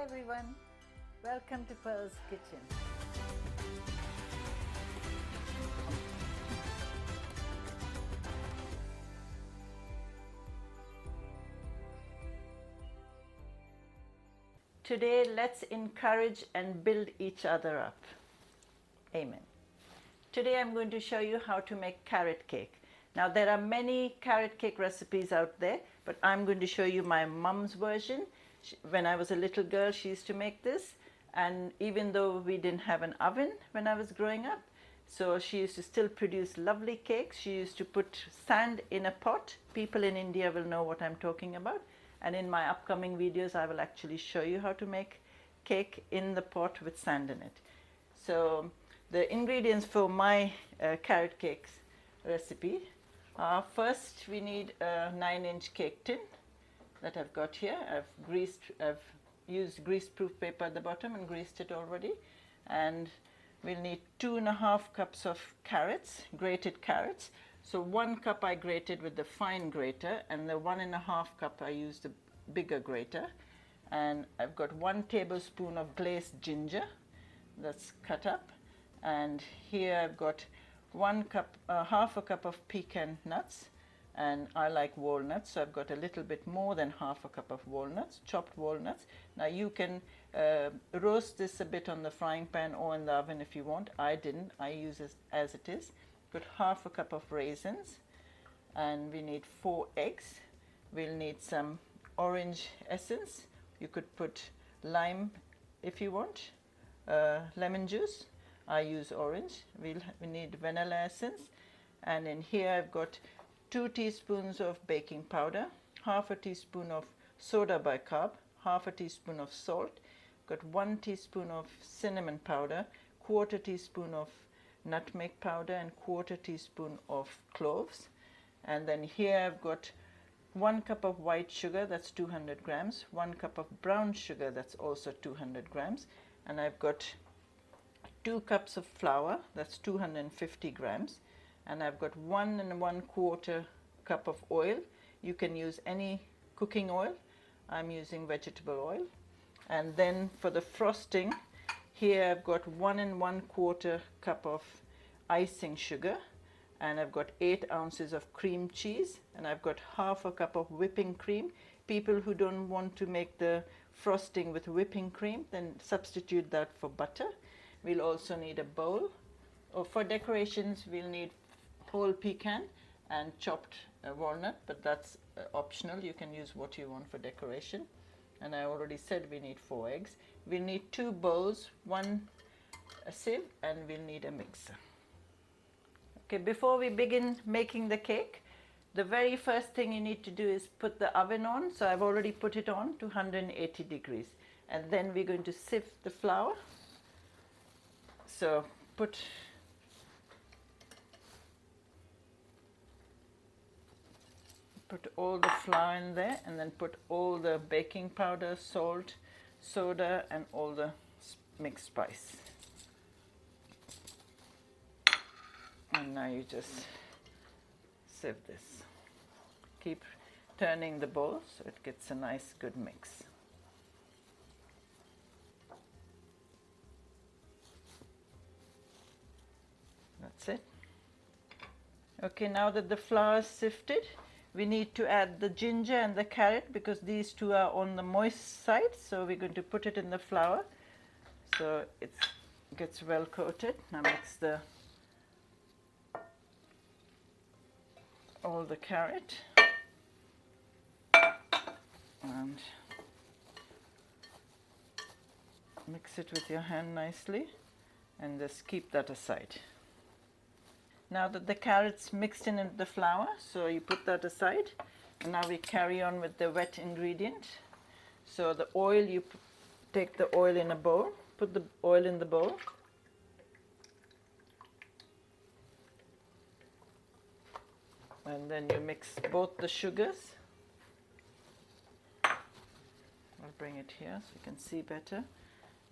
everyone, welcome to Pearl's Kitchen. Today let's encourage and build each other up. Amen. Today I'm going to show you how to make carrot cake. Now there are many carrot cake recipes out there, but I'm going to show you my mum's version. When I was a little girl, she used to make this, and even though we didn't have an oven when I was growing up, so she used to still produce lovely cakes. She used to put sand in a pot. People in India will know what I'm talking about, and in my upcoming videos I will actually show you how to make cake in the pot with sand in it. So the ingredients for my carrot cakes recipe are: first we need a 9-inch cake tin that I've got here. I've used grease-proof paper at the bottom and greased it already. And we'll need 2.5 cups of carrots, grated carrots. So 1 cup I grated with the fine grater, and the 1.5 cup I used the bigger grater. And I've got 1 tablespoon of glazed ginger that's cut up. And here I've got 1 cup, half a cup of pecan nuts. And I like walnuts, so I've got a little bit more than half a cup of walnuts, chopped walnuts. Now you can roast this a bit on the frying pan or in the oven if you want. I didn't, I use it as it is. Got half a cup of raisins, and we need 4 eggs. We'll need some orange essence. You could put lime if you want, lemon juice. I use orange. We need vanilla essence, and in here I've got 2 teaspoons of baking powder, half a teaspoon of soda bicarb, half a teaspoon of salt, got 1 teaspoon of cinnamon powder, 1/4 teaspoon of nutmeg powder, and 1/4 teaspoon of cloves. And then here I've got 1 cup of white sugar, that's 200 grams, 1 cup of brown sugar, that's also 200 grams, and I've got 2 cups of flour, that's 250 grams. And I've got 1 1/4 cup of oil. You can use any cooking oil. I'm using vegetable oil. And then for the frosting, here I've got 1 1/4 cup of icing sugar, and I've got 8 ounces of cream cheese, and I've got half a cup of whipping cream. People who don't want to make the frosting with whipping cream, then substitute that for butter. We'll also need a bowl. Or for decorations, we'll need whole pecan and chopped walnut, but that's optional. You can use what you want for decoration. And I already said we need 4 eggs. We'll need 2 bowls, 1 sieve, and we'll need a mixer. Okay, before we begin making the cake, the very first thing you need to do is put the oven on. So I've already put it on to 180 degrees. And then we're going to sieve the flour. So put all the flour in there, and then put all the baking powder, salt, soda, and all the mixed spice. And now you just sieve this. Keep turning the bowl so it gets a nice good mix. That's it. Okay, now that the flour is sifted, we need to add the ginger and the carrot, because these two are on the moist side, so we're going to put it in the flour so it gets well coated. Now mix all the carrot and mix it with your hand nicely, and just keep that aside. Now that the carrot's mixed in the flour, so you put that aside, and now we carry on with the wet ingredient. So the oil, you take the oil in a bowl, put the oil in the bowl, and then you mix both the sugars. I'll bring it here so you can see better,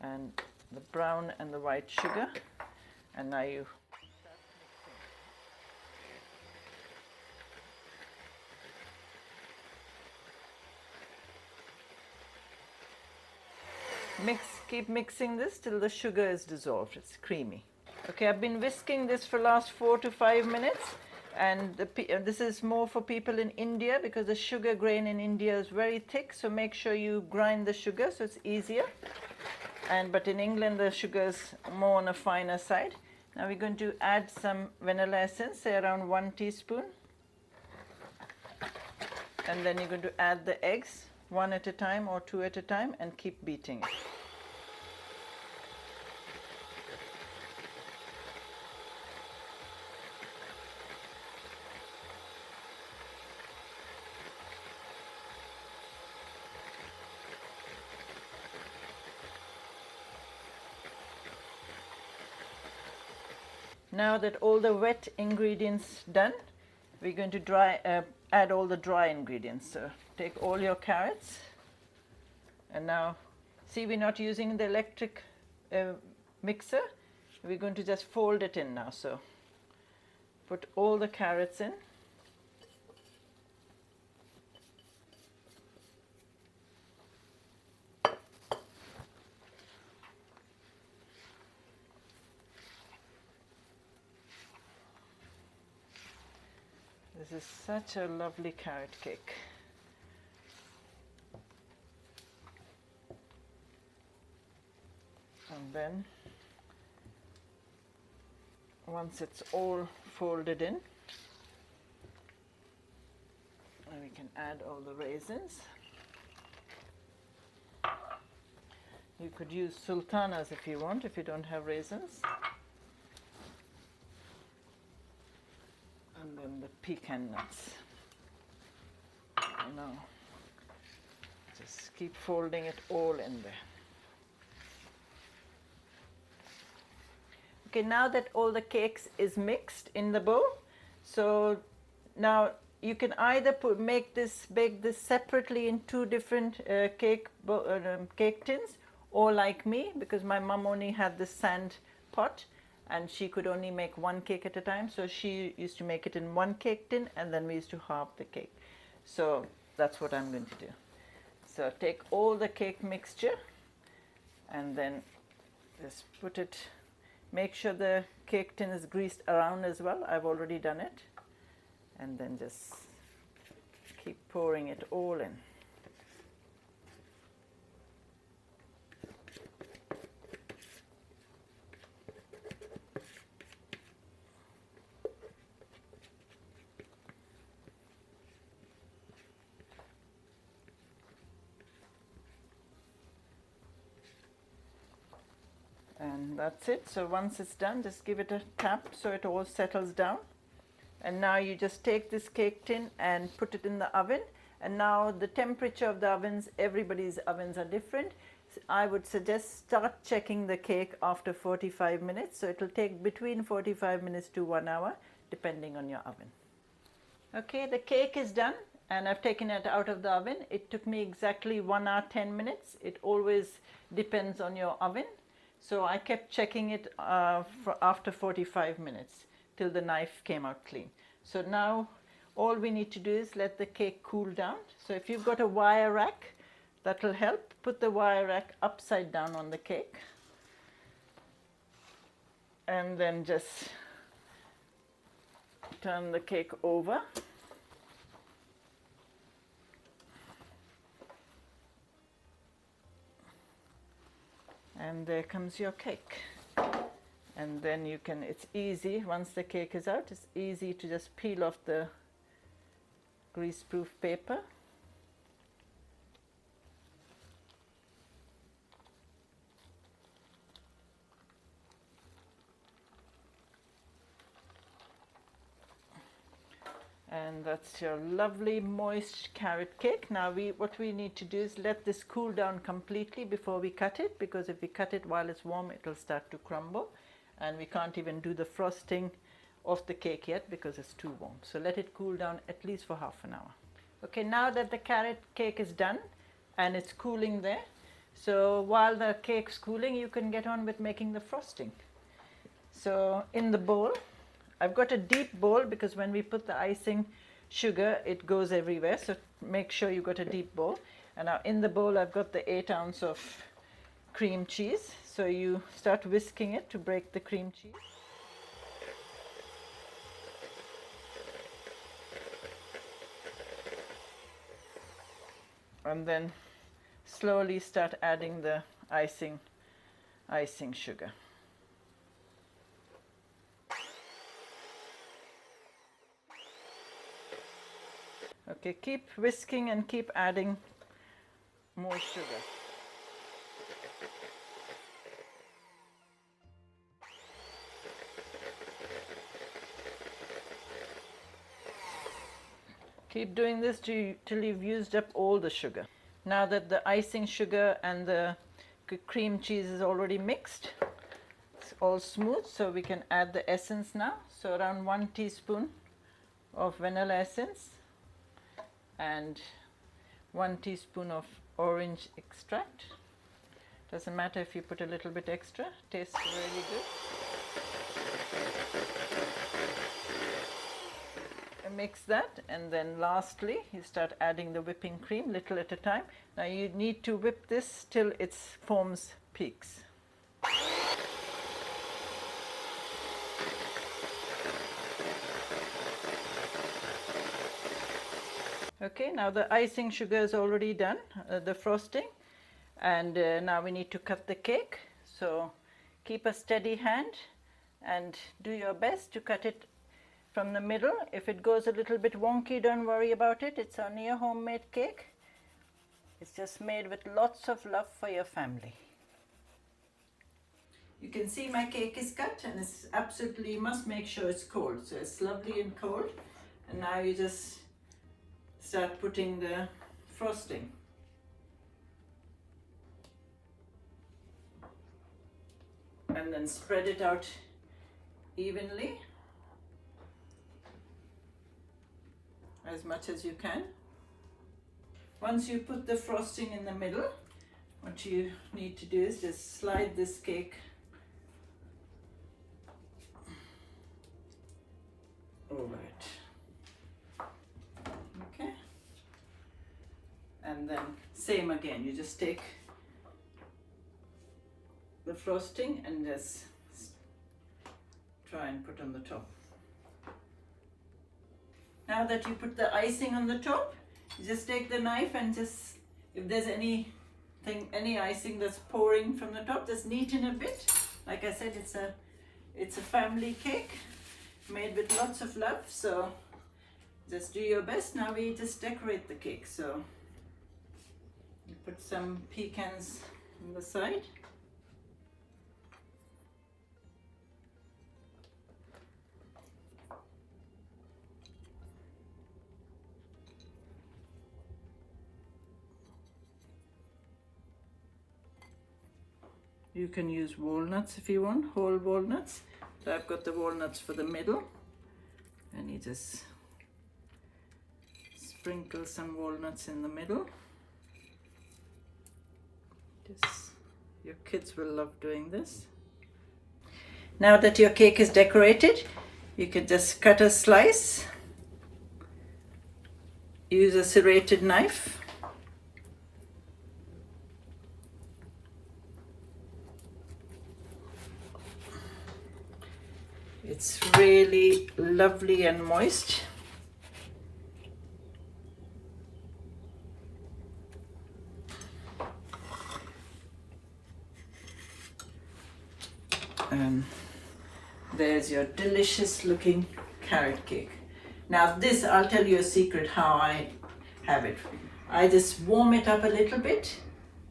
and the brown and the white sugar, and now you Keep mixing this till the sugar is dissolved. It's creamy. Okay, I've been whisking this for last 4 to 5 minutes, and this is more for people in India because the sugar grain in India is very thick, so make sure you grind the sugar so it's easier. But in England the sugar is more on a finer side. Now we're going to add some vanilla essence, say around 1 teaspoon. And then you're going to add the eggs, 1 at a time or 2 at a time, and keep beating it. Now that all the wet ingredients done, we're going to add all the dry ingredients. So take all your carrots, and now see, we're not using the electric mixer. We're going to just fold it in now. So put all the carrots in. This is such a lovely carrot cake. And then once it's all folded in, we can add all the raisins. You could use sultanas if you want, if you don't have raisins. And then the pecan nuts. Now, just keep folding it all in there. Okay, now that all the cakes is mixed in the bowl, so now you can either bake this separately in 2 different cake tins, or like me, because my mom only had this sand pot, and she could only make 1 cake at a time, so she used to make it in 1 cake tin, and then we used to halve the cake. So that's what I'm going to do. So take all the cake mixture and then just put it, make sure the cake tin is greased around as well. I've already done it. And then just keep pouring it all in. And that's it. So once it's done, just give it a tap so it all settles down. And now you just take this cake tin and put it in the oven. And now the temperature of the ovens, everybody's ovens are different. So I would suggest start checking the cake after 45 minutes. So it will take between 45 minutes to 1 hour, depending on your oven. Okay, the cake is done and I've taken it out of the oven. It took me exactly 1 hour, 10 minutes. It always depends on your oven. So I kept checking it after 45 minutes till the knife came out clean. So now all we need to do is let the cake cool down. So if you've got a wire rack, that will help. Put the wire rack upside down on the cake. And then just turn the cake over. And there comes your cake. And then you can, it's easy, once the cake is out, it's easy to just peel off the grease-proof paper. And that's your lovely moist carrot cake. Now what we need to do is let this cool down completely before we cut it, because if we cut it while it's warm, it will start to crumble. And we can't even do the frosting of the cake yet because it's too warm. So let it cool down at least for half an hour. Okay, now that the carrot cake is done and it's cooling there, so while the cake's cooling, you can get on with making the frosting. So in the bowl, I've got a deep bowl because when we put the icing sugar, it goes everywhere. So make sure you've got a deep bowl. And now in the bowl, I've got the 8 ounce of cream cheese. So you start whisking it to break the cream cheese. And then slowly start adding the icing sugar. Okay, keep whisking and keep adding more sugar. Keep doing this till you've used up all the sugar. Now that the icing sugar and the cream cheese is already mixed, it's all smooth, so we can add the essence now. So around 1 teaspoon of vanilla essence and 1 teaspoon of orange extract. Doesn't matter if you put a little bit extra, tastes really good. And mix that, and then lastly you start adding the whipping cream little at a time. Now you need to whip this till it forms peaks. Okay, now the icing sugar is already done, the frosting, and now we need to cut the cake. So keep a steady hand and do your best to cut it from the middle. If it goes a little bit wonky, don't worry about it. It's only a homemade cake. It's just made with lots of love for your family. You can see my cake is cut, and it's absolutely, you must make sure it's cold. So it's lovely and cold. And now you just start putting the frosting. And then spread it out evenly as much as you can. Once you put the frosting in the middle, what you need to do is just slide this cake over it. Okay, and then same again, you just take the frosting and just try and put on the top. Now that you put the icing on the top, you just take the knife and just, if there's any icing that's pouring from the top, just neaten a bit. Like I said, it's a family cake made with lots of love, so just do your best. Now we just decorate the cake. So you put some pecans on the side. You can use walnuts if you want, whole walnuts. So I've got the walnuts for the middle, and you just sprinkle some walnuts in the middle. Your kids will love doing this. Now that your cake is decorated, you can just cut a slice. Use a serrated knife. It's really lovely and moist. And there's your delicious looking carrot cake. Now this, I'll tell you a secret how I have it. I just warm it up a little bit,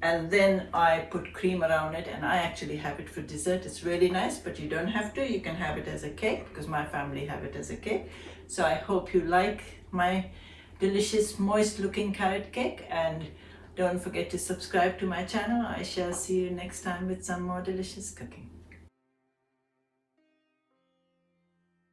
and then I put cream around it, and I actually have it for dessert. It's really nice, but you don't have to. You can have it as a cake, because my family have it as a cake. So I hope you like my delicious moist looking carrot cake, and don't forget to subscribe to my channel. I shall see you next time with some more delicious cooking.